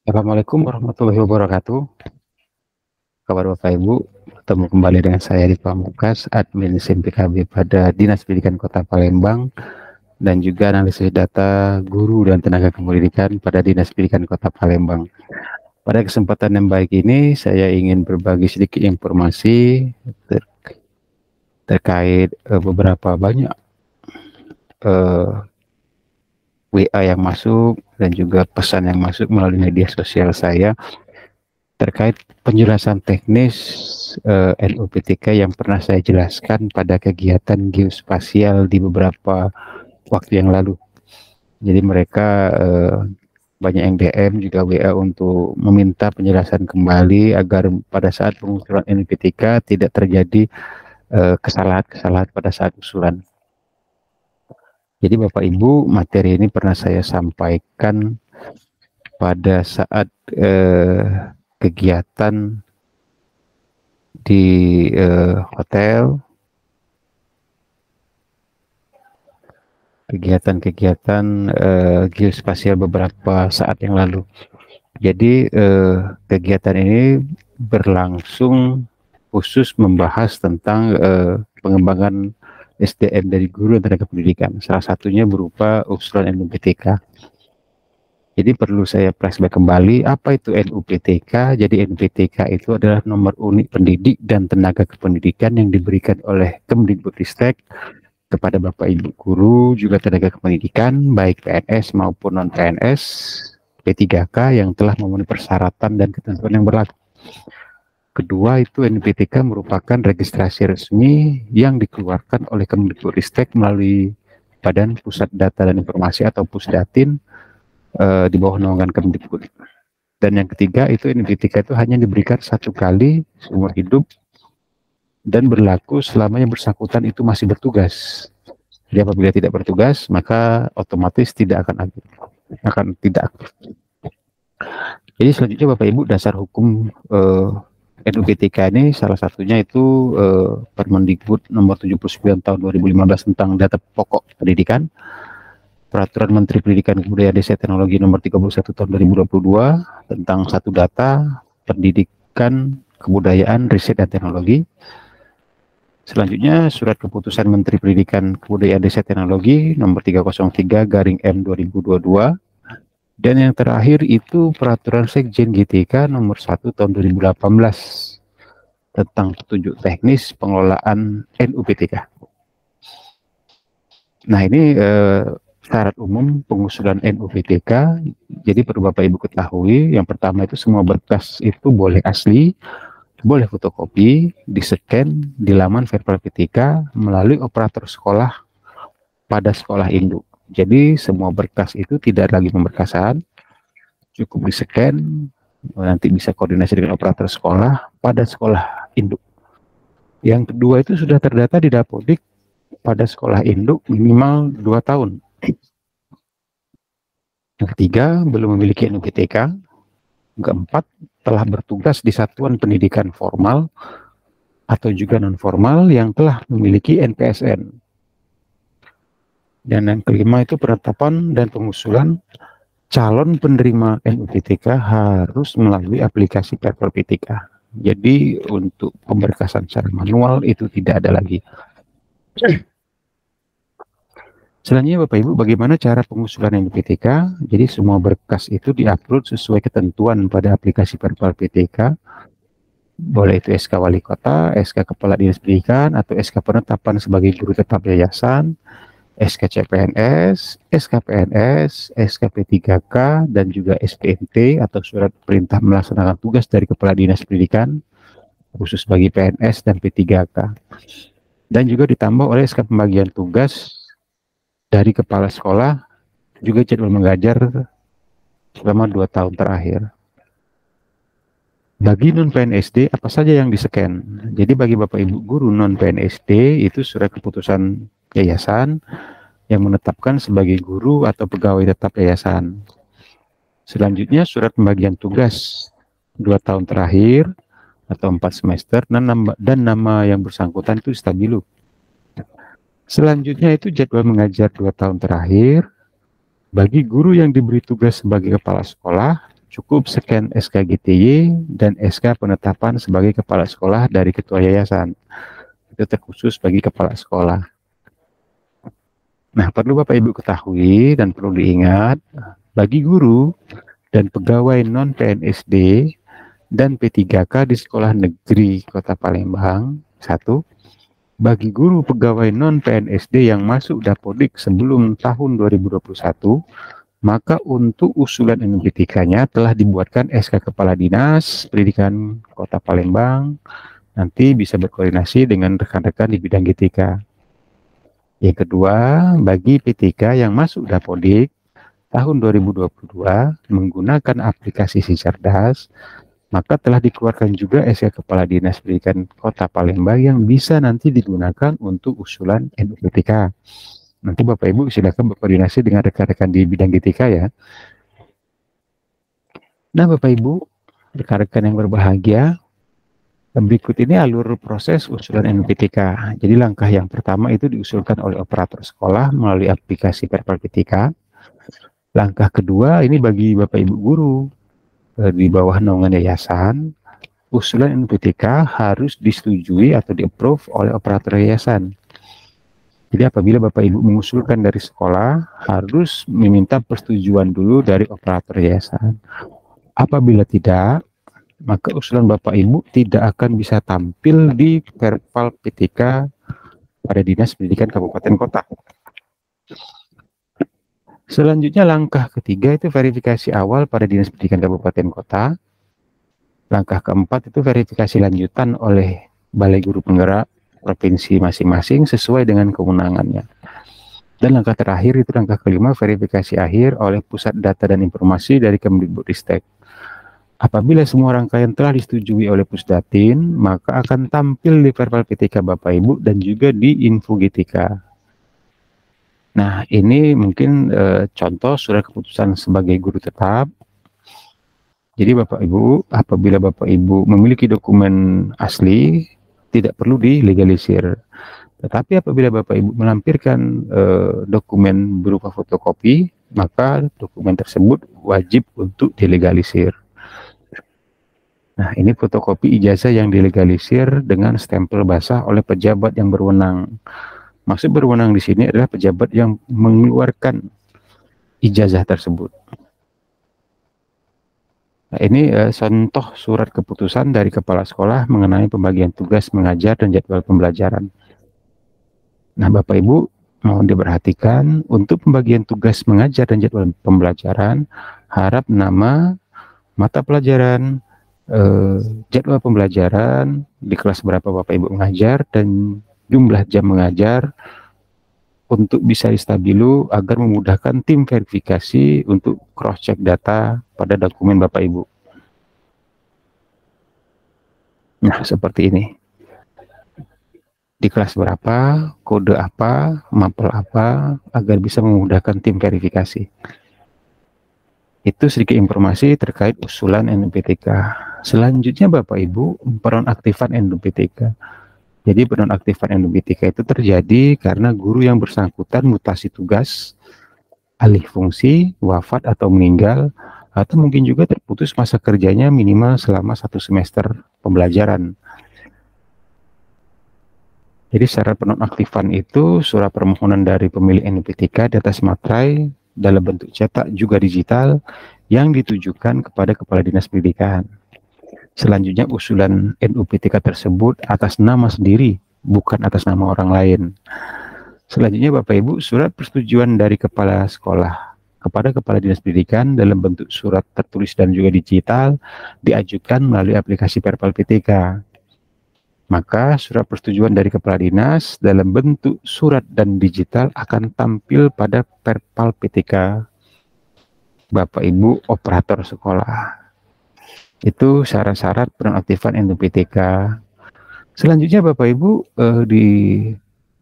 Assalamualaikum warahmatullahi wabarakatuh. Kabar Bapak Ibu, bertemu kembali dengan saya di Pamungkas, admin SIM PKB pada Dinas Pendidikan Kota Palembang, dan juga analisis data guru dan tenaga kependidikan pada Dinas Pendidikan Kota Palembang. Pada kesempatan yang baik ini, saya ingin berbagi sedikit informasi terkait beberapa banyak WA yang masuk dan juga pesan yang masuk melalui media sosial saya terkait penjelasan teknis NUPTK yang pernah saya jelaskan pada kegiatan geospasial di beberapa waktu yang lalu. Jadi mereka banyak yang DM juga WA untuk meminta penjelasan kembali agar pada saat pengusulan NUPTK tidak terjadi kesalahan-kesalahan pada saat usulan. Jadi Bapak Ibu, materi ini pernah saya sampaikan pada saat kegiatan di hotel, kegiatan-kegiatan geospasial beberapa saat yang lalu. Jadi kegiatan ini berlangsung khusus membahas tentang pengembangan SDM dari guru dan tenaga pendidikan. Salah satunya berupa usulan NUPTK. Jadi perlu saya flashback kembali, apa itu NUPTK? Jadi NUPTK itu adalah nomor unik pendidik dan tenaga kependidikan yang diberikan oleh Kemdikbudristek kepada Bapak Ibu guru, juga tenaga kependidikan, baik PNS maupun non-PNS, P3K yang telah memenuhi persyaratan dan ketentuan yang berlaku. Kedua, itu NUPTK merupakan registrasi resmi yang dikeluarkan oleh Kemdikbudristek melalui Badan Pusat Data dan Informasi atau Pusdatin di bawah naungan Kemdikbud. Dan yang ketiga, itu NUPTK itu hanya diberikan satu kali seumur hidup dan berlaku selama yang bersangkutan itu masih bertugas. Jadi apabila tidak bertugas, maka otomatis tidak akan tidak aktif. Jadi selanjutnya Bapak Ibu, dasar hukum NUPTK ini salah satunya itu Permendikbud nomor 79 tahun 2015 tentang data pokok pendidikan, Peraturan Menteri Pendidikan Kebudayaan Desa Teknologi nomor 31 tahun 2022 tentang satu data pendidikan, kebudayaan, riset dan teknologi. Selanjutnya Surat Keputusan Menteri Pendidikan Kebudayaan Desa Teknologi nomor 303 garing M 2022. Dan yang terakhir itu Peraturan Sekjen GTK nomor 1 tahun 2018 tentang petunjuk teknis pengelolaan NUPTK. Nah ini syarat umum pengusulan NUPTK. Jadi perlu Bapak Ibu ketahui, yang pertama itu semua berkas itu boleh asli, boleh fotokopi, di-scan di laman Verpal PTK melalui operator sekolah pada sekolah induk. Jadi semua berkas itu tidak lagi pemberkasan, cukup di-scan, nanti bisa koordinasi dengan operator sekolah pada sekolah induk. Yang kedua itu sudah terdata di Dapodik pada sekolah induk minimal 2 tahun. Yang ketiga, belum memiliki NUPTK. Keempat, telah bertugas di satuan pendidikan formal atau juga non-formal yang telah memiliki NPSN. Dan yang kelima itu penetapan dan pengusulan calon penerima NUPTK harus melalui aplikasi Verpal PTK. Jadi untuk pemberkasan secara manual itu tidak ada lagi. Selanjutnya Bapak Ibu, bagaimana cara pengusulan NUPTK? Jadi semua berkas itu diupload sesuai ketentuan pada aplikasi Verpal PTK. Boleh itu SK Wali Kota, SK Kepala Dinas Pendidikan, atau SK Penetapan sebagai guru tetap yayasan, SK CPNS, SK PNS, SK P3K, dan juga SPMT atau Surat Perintah Melaksanakan Tugas dari Kepala Dinas Pendidikan, khusus bagi PNS dan P3K. Dan juga ditambah oleh SK Pembagian Tugas dari Kepala Sekolah, juga jadwal mengajar selama 2 tahun terakhir. Bagi non-PNSD, apa saja yang di-scan? Jadi bagi Bapak Ibu guru non-PNSD, itu surat keputusan yayasan yang menetapkan sebagai guru atau pegawai tetap yayasan. Selanjutnya surat pembagian tugas 2 tahun terakhir atau 4 semester dan nama yang bersangkutan itu stabilo. Selanjutnya itu jadwal mengajar 2 tahun terakhir bagi guru yang diberi tugas sebagai kepala sekolah cukup scan SKGTY dan SK penetapan sebagai kepala sekolah dari ketua yayasan. Itu terkhusus bagi kepala sekolah. Nah, perlu Bapak Ibu ketahui dan perlu diingat, bagi guru dan pegawai non-PNSD dan P3K di sekolah negeri Kota Palembang, satu, bagi guru pegawai non-PNSD yang masuk Dapodik sebelum tahun 2021, maka untuk usulan NPTK-nya telah dibuatkan SK Kepala Dinas Pendidikan Kota Palembang, nanti bisa berkoordinasi dengan rekan-rekan di bidang GTK. Yang kedua, bagi P3K yang masuk Dapodik tahun 2022 menggunakan aplikasi Si Cerdas, maka telah dikeluarkan juga SK Kepala Dinas Pendidikan Kota Palembang yang bisa nanti digunakan untuk usulan NUPTK. Nanti Bapak Ibu silakan berkoordinasi dengan rekan-rekan di bidang GTK ya. Nah Bapak Ibu, rekan-rekan yang berbahagia, berikut ini alur proses usulan NUPTK. Jadi langkah yang pertama itu diusulkan oleh operator sekolah melalui aplikasi Perpal PTK. Langkah kedua ini bagi Bapak Ibu guru di bawah naungan yayasan, usulan NUPTK harus disetujui atau di-approve oleh operator yayasan. Jadi apabila Bapak Ibu mengusulkan dari sekolah, harus meminta persetujuan dulu dari operator yayasan. Apabila tidak, maka usulan Bapak Ibu tidak akan bisa tampil di Perpal PTK pada Dinas Pendidikan Kabupaten Kota. Selanjutnya langkah ketiga itu verifikasi awal pada Dinas Pendidikan Kabupaten Kota. Langkah keempat itu verifikasi lanjutan oleh Balai Guru Penggerak provinsi masing-masing sesuai dengan kewenangannya. Dan langkah terakhir itu langkah kelima, verifikasi akhir oleh Pusat Data dan Informasi dari Kemdikbudristek. Apabila semua rangkaian telah disetujui oleh Pusdatin, maka akan tampil di Perpal PTK Bapak Ibu dan juga di Info GTK. Nah, ini mungkin contoh surat keputusan sebagai guru tetap. Jadi Bapak Ibu, apabila Bapak Ibu memiliki dokumen asli, tidak perlu dilegalisir. Tetapi apabila Bapak Ibu melampirkan dokumen berupa fotokopi, maka dokumen tersebut wajib untuk dilegalisir. Nah, ini fotokopi ijazah yang dilegalisir dengan stempel basah oleh pejabat yang berwenang. Maksud berwenang di sini adalah pejabat yang mengeluarkan ijazah tersebut. Nah, ini contoh surat keputusan dari kepala sekolah mengenai pembagian tugas mengajar dan jadwal pembelajaran. Nah, Bapak Ibu mohon diperhatikan untuk pembagian tugas mengajar dan jadwal pembelajaran, harap nama, mata pelajaran, jadwal pembelajaran, di kelas berapa Bapak Ibu mengajar, dan jumlah jam mengajar untuk bisa distabilu agar memudahkan tim verifikasi untuk cross-check data pada dokumen Bapak Ibu. Nah, seperti ini. Di kelas berapa, kode apa, mapel apa, agar bisa memudahkan tim verifikasi. Itu sedikit informasi terkait usulan NUPTK. Selanjutnya Bapak Ibu, penonaktifan NUPTK. Jadi penonaktifan NUPTK itu terjadi karena guru yang bersangkutan mutasi tugas, alih fungsi, wafat atau meninggal, atau mungkin juga terputus masa kerjanya minimal selama 1 semester pembelajaran. Jadi syarat penonaktifan itu surat permohonan dari pemilik NUPTK di atas materai dalam bentuk cetak juga digital yang ditujukan kepada Kepala Dinas Pendidikan. Selanjutnya usulan NUPTK tersebut atas nama sendiri, bukan atas nama orang lain. Selanjutnya Bapak Ibu, surat persetujuan dari Kepala Sekolah kepada Kepala Dinas Pendidikan dalam bentuk surat tertulis dan juga digital diajukan melalui aplikasi Perpal PTK. Maka surat persetujuan dari Kepala Dinas dalam bentuk surat dan digital akan tampil pada Perpal PTK Bapak Ibu operator sekolah. Itu syarat-syarat penonaktifan NUPTK. Selanjutnya Bapak Ibu, di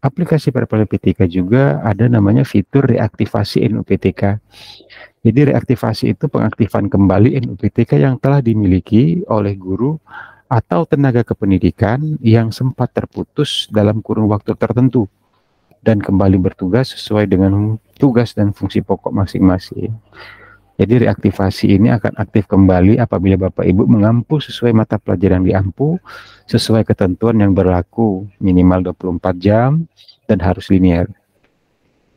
aplikasi Perpal PTK juga ada namanya fitur reaktivasi NUPTK. Jadi reaktivasi itu pengaktifan kembali NUPTK yang telah dimiliki oleh guru atau tenaga kependidikan yang sempat terputus dalam kurun waktu tertentu dan kembali bertugas sesuai dengan tugas dan fungsi pokok masing-masing. Jadi reaktivasi ini akan aktif kembali apabila Bapak Ibu mengampu sesuai mata pelajaran yang diampu, sesuai ketentuan yang berlaku minimal 24 jam dan harus linear.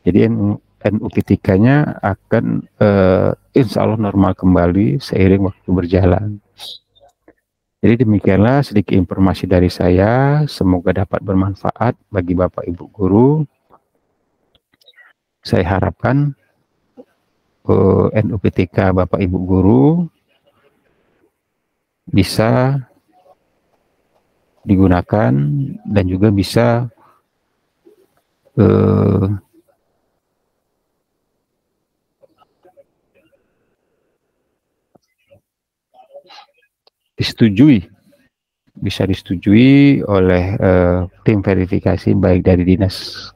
Jadi NUPTK-nya akan insya Allah normal kembali seiring waktu berjalan. Jadi demikianlah sedikit informasi dari saya, semoga dapat bermanfaat bagi Bapak Ibu guru. Saya harapkan NUPTK Bapak Ibu guru bisa digunakan dan juga bisa bisa disetujui oleh tim verifikasi baik dari Dinas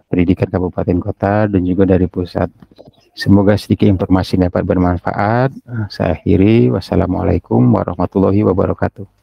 Pendidikan Kabupaten Kota dan juga dari pusat. Semoga sedikit informasi dapat bermanfaat. Saya akhiri. Wassalamualaikum warahmatullahi wabarakatuh.